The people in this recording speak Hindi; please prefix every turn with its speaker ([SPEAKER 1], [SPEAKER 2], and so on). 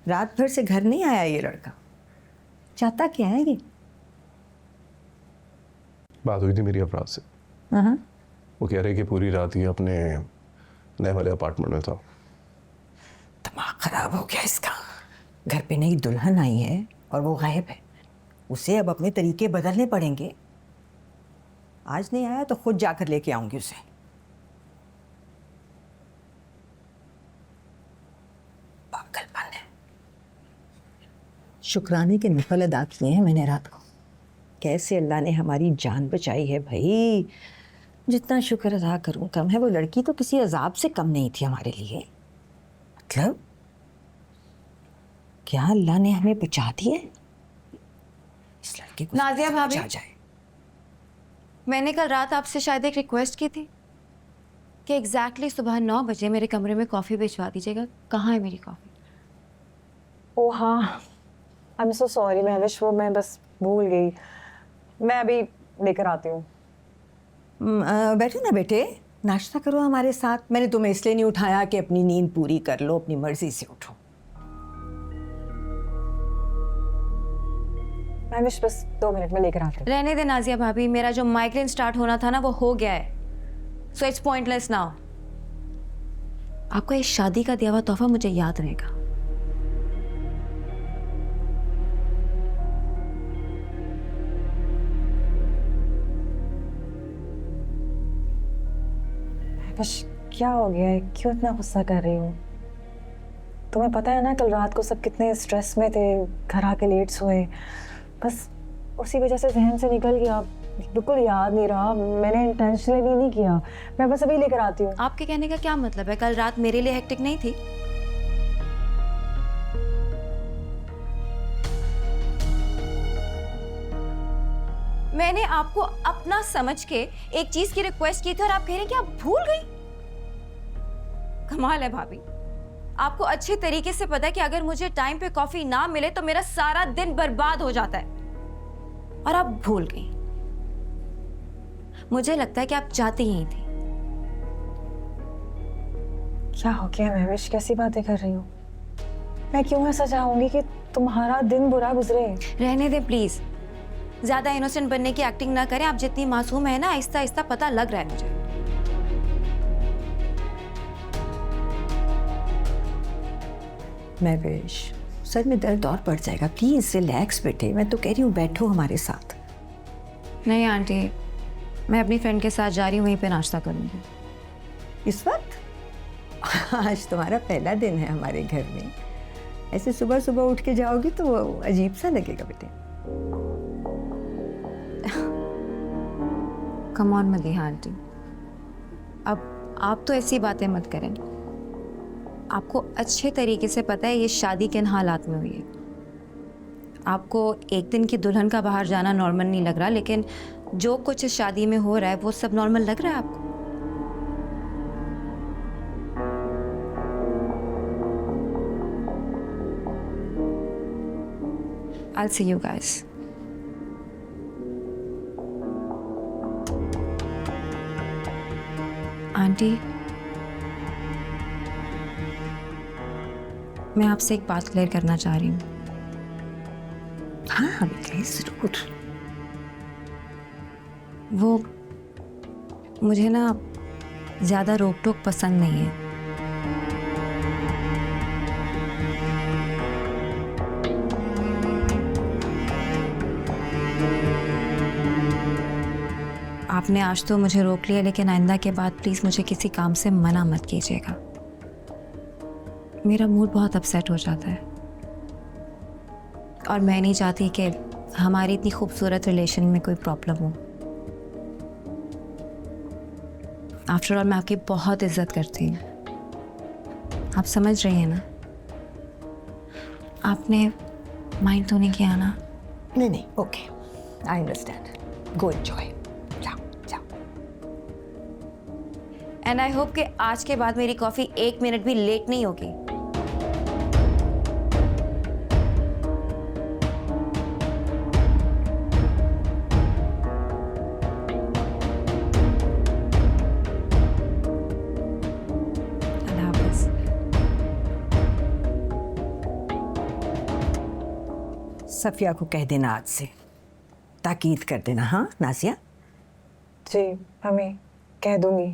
[SPEAKER 1] रात भर से घर नहीं आया ये लड़का, चाहता क्या है ये?
[SPEAKER 2] बात हुई थी मेरी अफराज से।
[SPEAKER 1] हाँ,
[SPEAKER 2] वो कह रहे कि पूरी रात ही अपने नए वाले अपार्टमेंट में था।
[SPEAKER 1] दिमाग खराब हो गया इसका। घर पे नई दुल्हन आई है और वो गायब है। उसे अब अपने तरीके बदलने पड़ेंगे। आज नहीं आया तो खुद जाकर लेके आऊंगी उसे। पागलपन है। शुक्राने के नफल अदा किए हैं मैंने रात को। कैसे अल्लाह ने हमारी जान बचाई है भाई। जितना शुक्र अदा करूं कम है। वो लड़की तो किसी अजाब से कम नहीं थी हमारे लिए। मतलब क्या अल्लाह ने हमें बचा दिया? इस लड़के को
[SPEAKER 3] नाज़िया भाभी,
[SPEAKER 1] बचा जाए।
[SPEAKER 3] मैंने कल रात आपसे शायद एक रिक्वेस्ट की थी कि एग्जैक्टली सुबह 9 बजे मेरे कमरे में कॉफ़ी भिजवा दीजिएगा। कहाँ है मेरी कॉफ़ी?
[SPEAKER 4] ओह हाँ, I am so sorry Mahvish, वो मैं बस भूल गई। मैं अभी लेकर आती हूँ।
[SPEAKER 1] बैठो ना बेटे, नाश्ता करो हमारे साथ। मैंने तुम्हें इसलिए नहीं उठाया कि अपनी नींद पूरी कर लो, अपनी मर्जी से उठो।
[SPEAKER 4] महविश बस 2 मिनट में लेकर आती हूँ।
[SPEAKER 3] रहने दे नाज़िया भाभी, मेरा जो माइग्रेन स्टार्ट होना था ना वो हो गया है। So it's pointless now. आपका इस शादी का दिया हुआ तोहफा मुझे याद रहेगा।
[SPEAKER 4] बस क्या हो गया है, क्यों इतना गुस्सा कर रही हो? तुम्हें पता है ना कल रात को सब कितने स्ट्रेस में थे, घर आके लेट सोए। बस उसी वजह से जहन से निकल गया, बिल्कुल याद नहीं रहा। मैंने इंटेंशनली नहीं किया। मैं बस अभी लेकर आती हूँ।
[SPEAKER 3] आपके कहने का क्या मतलब है? कल रात मेरे लिए हेक्टिक नहीं थी? मैंने आपको अपना समझ के एक चीज की रिक्वेस्ट की थी और आप कह रहे हैं कि आप भूल गई। कमाल है भाभी, आपको अच्छे तरीके से पता है कि अगर मुझे टाइम पे कॉफी ना मिले तो मेरा सारा दिन बर्बाद हो जाता है, और आप भूल गई। मुझे लगता है कि आप चाहती ही थी।
[SPEAKER 4] क्या हो गया महविश, कैसी बातें कर रही हो? मैं क्यों ऐसा चाहूंगी कि तुम्हारा दिन बुरा गुजरे?
[SPEAKER 3] रहने दे प्लीज, ज्यादा इनोसेंट बनने की एक्टिंग ना करें। आप जितनी मासूम है ना, आहिस्ता आहिस्ता पता लग रहा है मुझे।
[SPEAKER 1] महविश, सर में दर्द और बढ़ जाएगा। प्लीज रिलैक्स बेटे, मैं तो कह रही हूँ बैठो हमारे साथ।
[SPEAKER 3] नहीं आंटी, मैं अपनी फ्रेंड के साथ जा रही हूँ, वहीं पे नाश्ता करूंगी।
[SPEAKER 1] इस वक्त? आज तुम्हारा पहला दिन है हमारे घर में। ऐसे सुबह सुबह उठ के जाओगी तो अजीब सा लगेगा बेटे।
[SPEAKER 3] कम ऑन मदीहा आंटी, अब आप तो ऐसी बातें मत करें। आपको अच्छे तरीके से पता है ये शादी किन हालात में हुई है। आपको एक दिन की दुल्हन का बाहर जाना नॉर्मल नहीं लग रहा, लेकिन जो कुछ इस शादी में हो रहा है वो सब नॉर्मल लग रहा है आपको। I'll see you guys. Aunty, मैं आपसे एक बात क्लियर करना चाह रही हूँ।
[SPEAKER 1] हाँ बेटे जरूर।
[SPEAKER 3] वो मुझे ना ज़्यादा रोक टोक पसंद नहीं है। आपने आज तो मुझे रोक लिया, लेकिन आइंदा के बाद प्लीज़ मुझे किसी काम से मना मत कीजिएगा। मेरा मूड बहुत अपसेट हो जाता है और मैं नहीं चाहती कि हमारी इतनी खूबसूरत रिलेशन में कोई प्रॉब्लम हो। आफ्टर ऑल मैं आपकी बहुत इज्जत करती हूँ, आप समझ रही हैं ना? आपने माइंड तो नहीं किया ना?
[SPEAKER 1] नहीं नहीं, okay, I understand. Go enjoy. जाओ जाओ।
[SPEAKER 3] एंड आई होप कि आज के बाद मेरी कॉफ़ी 1 मिनट भी लेट नहीं होगी। अल्लाह हाफ़िज़।
[SPEAKER 1] सफ़िया को कह देना आज से, ताकीद कर देना। हाँ नाजिया?
[SPEAKER 4] जी मम्मी, कह दूंगी।